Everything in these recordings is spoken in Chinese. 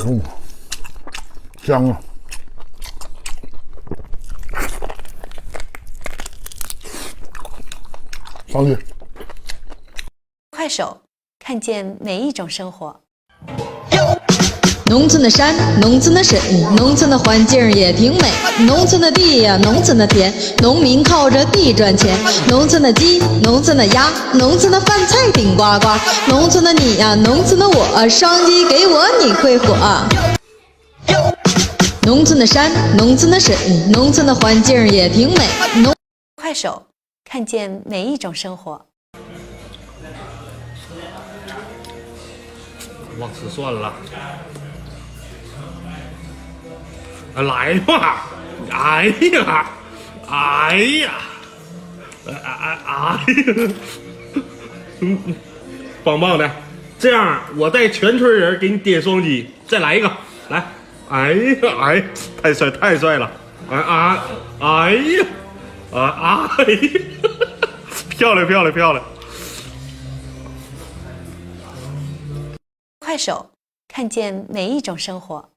呦，香啊！上去。快手，看见每一种生活。农村的山，农村的水，农村的环境也挺美。农村的地呀，农村的田，农民靠着地赚钱。农村的鸡，农村的鸭，农村的饭菜顶呱呱。农村的你呀，农村的我，双击给我，你会火。农村的山，农村的水，农村的环境也挺美。快手，看见每一种生活。忘吃算了。来吧！哎呀，哎呀，棒棒的！这样，我带全村人给你点双击，再来一个，来！哎呀，哎，太帅太帅了！哎呀，哎呀，漂亮漂亮漂亮！快手，看见每一种生活。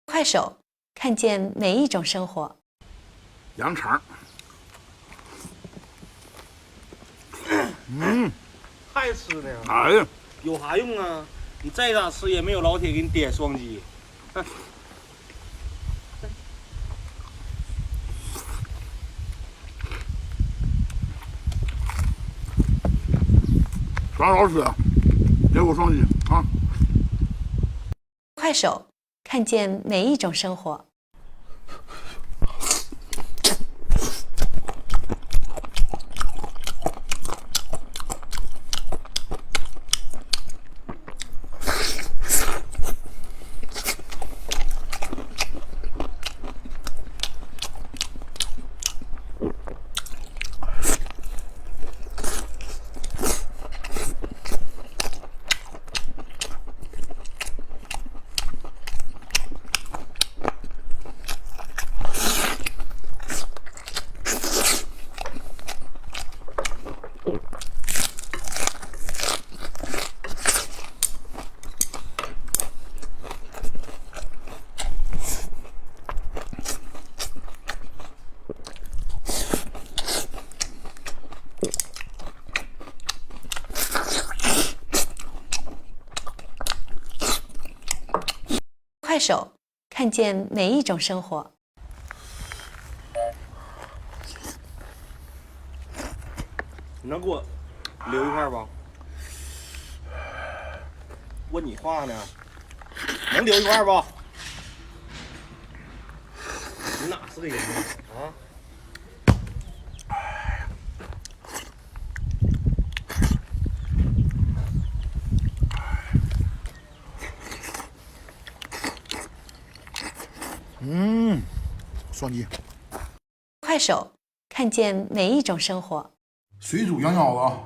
快手，看见每一种生活。羊肠，还吃呢？哎呀，有啥用啊？你再咋吃也没有老铁给你点双击。啥好吃啊？给我双击啊！快手，看见每一种生活。快手，看见每一种生活。你能给我留一块不？问你话呢，能留一块不？你哪是个人啊？双击。快手，看见每一种生活。水煮羊腰子啊，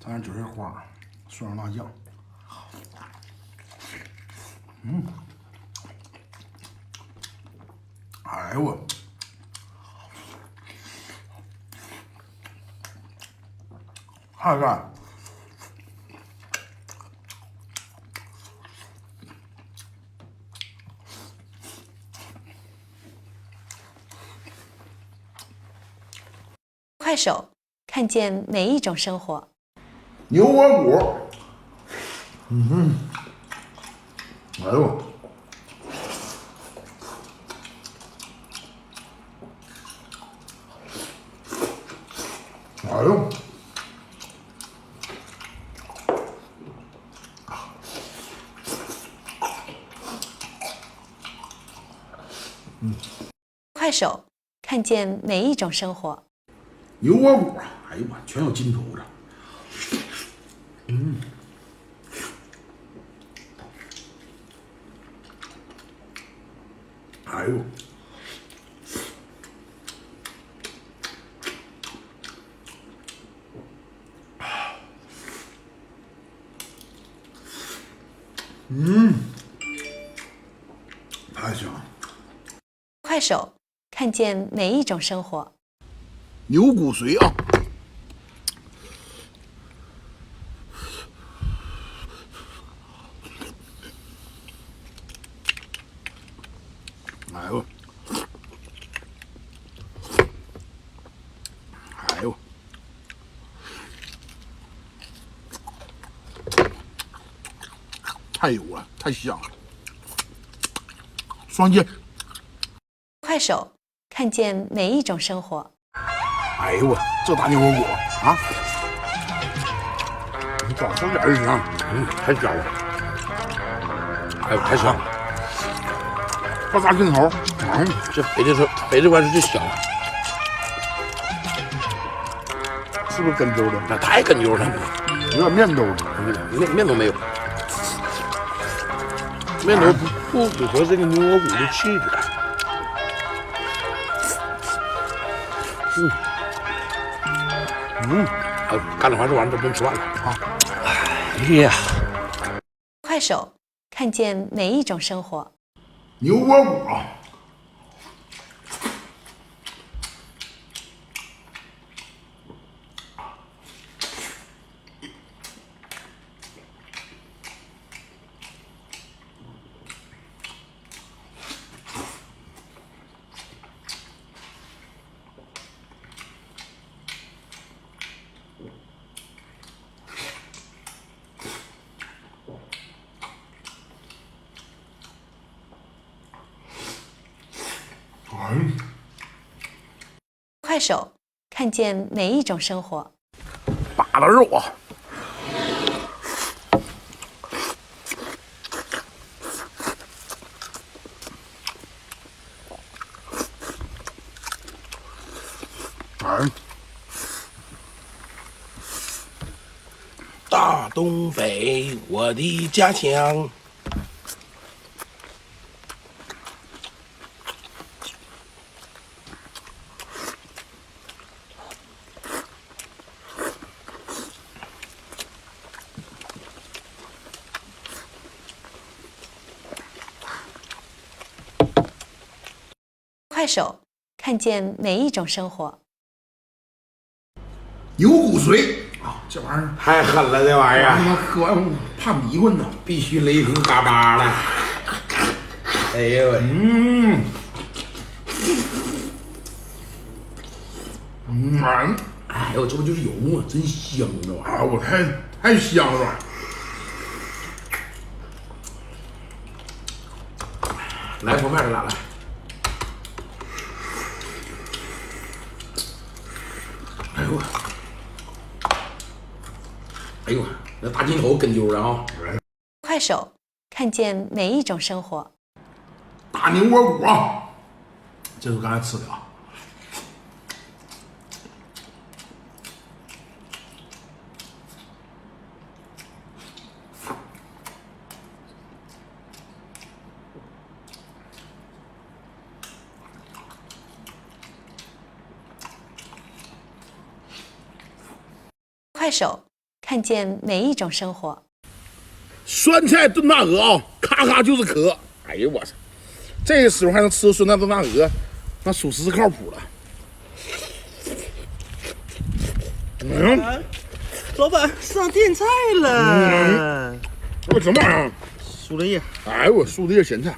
蘸点韭菜花，涮上辣酱。哎呦我，太干！快手，看见每一种生活。牛窝骨，哎呦，哎呦，快手，看见每一种生活。牛窝骨，哎呦我，全有筋头子。哎呦，太香了。快手，看见哪一种生活？牛骨髓啊！哎呦，哎呦，太油了，太香了。双击。快手，看见哪一种生活？哎呦我，这大牛火锅啊！你抓手点就行。太香了，哎呦，太香了！爆炸劲头，这肥的关是最香了，是不是跟州的？那太跟牛了，有点面兜的。面都没有，面都不符合这个牛窝骨的气质。干了完这玩意儿都不用吃饭了啊！哎呀，快手，看见哪一种生活？牛窝骨啊！快手，看见哪一种生活？大的肉啊！哎，大东北，我的家乡。快手，看见哪一种生活？牛骨髓啊，这玩意儿太狠了，这玩意他儿妈喝完怕迷混呢。必须雷霆嘎巴的。哎呦喂！哎呦，这不就是油吗？真香，这玩意儿。啊，我太香了。来封面的俩来。哎呦我！哎呦，那大金头跟揪的啊！快手，看见哪一种生活？大牛窝骨啊，这是我刚才吃的啊。快手，看见哪一种生活？酸菜炖大鹅啊，咔咔就是壳。哎呦我操，这个时候还能吃酸菜炖大鹅，那属实是靠谱了。老板上电菜了。我什么玩意儿？苏雷叶。哎我树叶咸菜。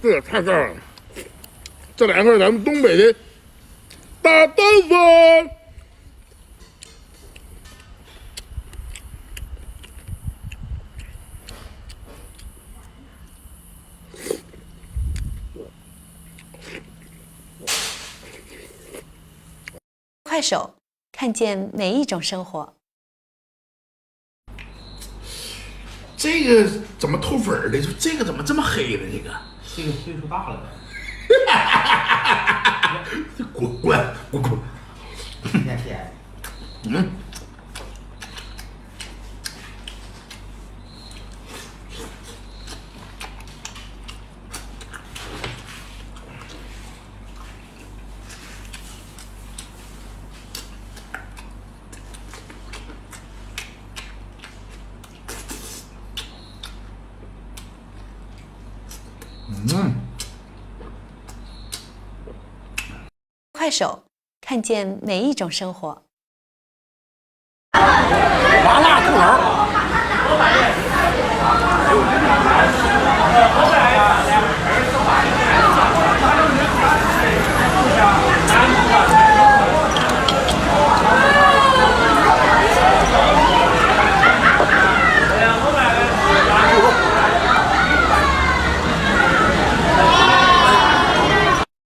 这也太赞了！这来份咱们东北的大豆腐。快手，看见哪一种生活？这个怎么透粉的？这个怎么这么黑呢？这个岁数大了。滚！天天，嗯。快手，看见每一种生活。麻辣兔头。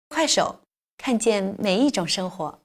快手，看见每一种生活。